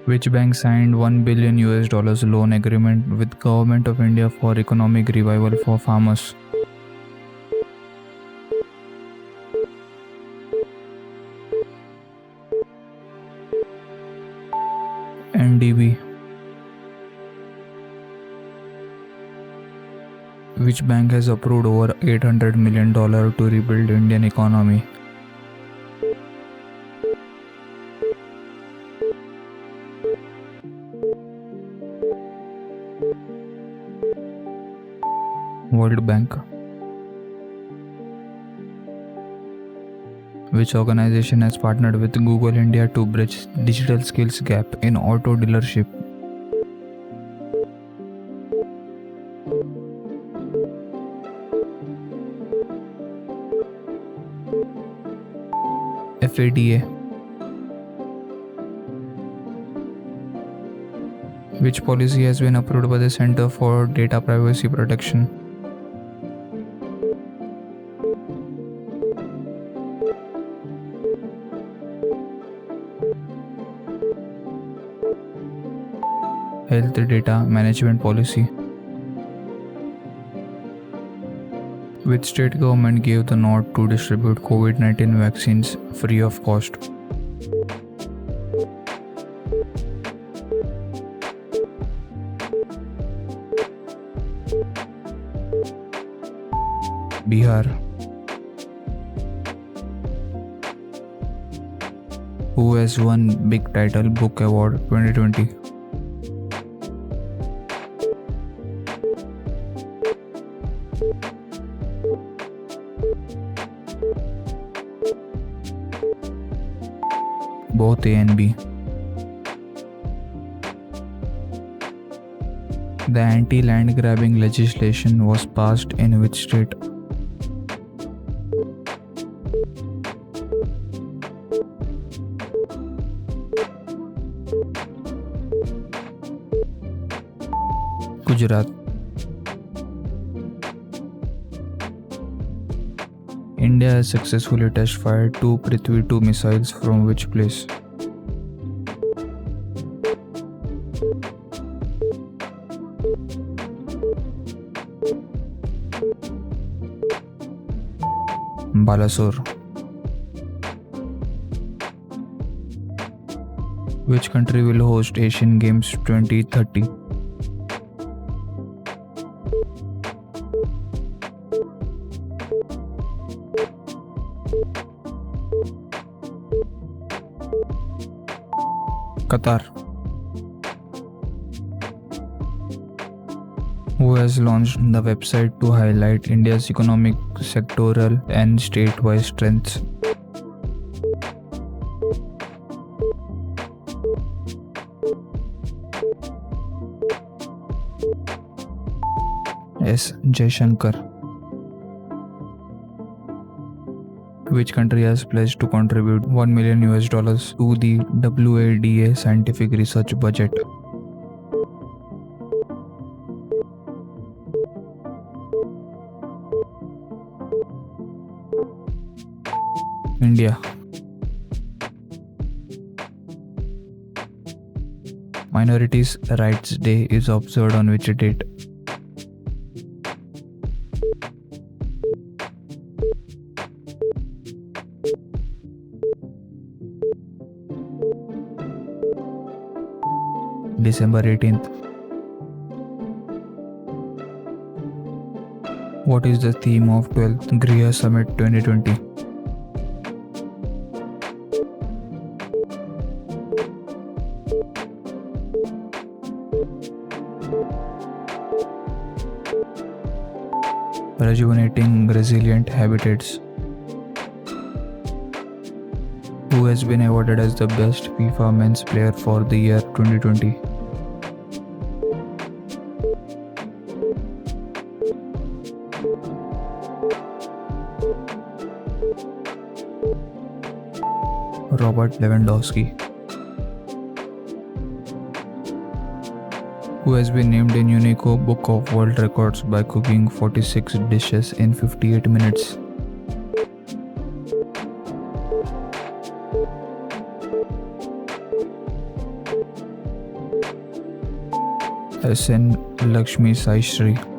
Which bank signed 1 billion US dollars loan agreement with Government of India for economic revival for farmers? NDB. Which bank has approved over $800 million to rebuild Indian economy? World Bank. Which organization has partnered with Google India to bridge digital skills gap in auto dealership? FADA. Which policy has been approved by the Center for Data Privacy Protection? Health Data Management Policy. Which state government gave the nod to distribute COVID-19 vaccines free of cost? Bihar. Who has won Big Title Book Award 2020? Both A and B. The anti-land grabbing legislation was passed in which state? Gujarat. India has successfully test-fired 2 Prithvi 2 missiles from which place? Balasore. Which country will host Asian Games 2030? Qatar. Who has launched the website to highlight India's economic, sectoral and state-wise strengths? S. Jaishankar. Which country has pledged to contribute $1 million to the WADA scientific research budget? India. Minorities' Rights Day is observed on which date? December 18th. What is the theme of 12th Griha Summit 2020? Rejuvenating resilient habitats. Who has been awarded as the best FIFA men's player for the year 2020? Robert Lewandowski. Who has been named in UNESCO Book of World Records by cooking 46 dishes in 58 minutes? SN Lakshmi Saishri.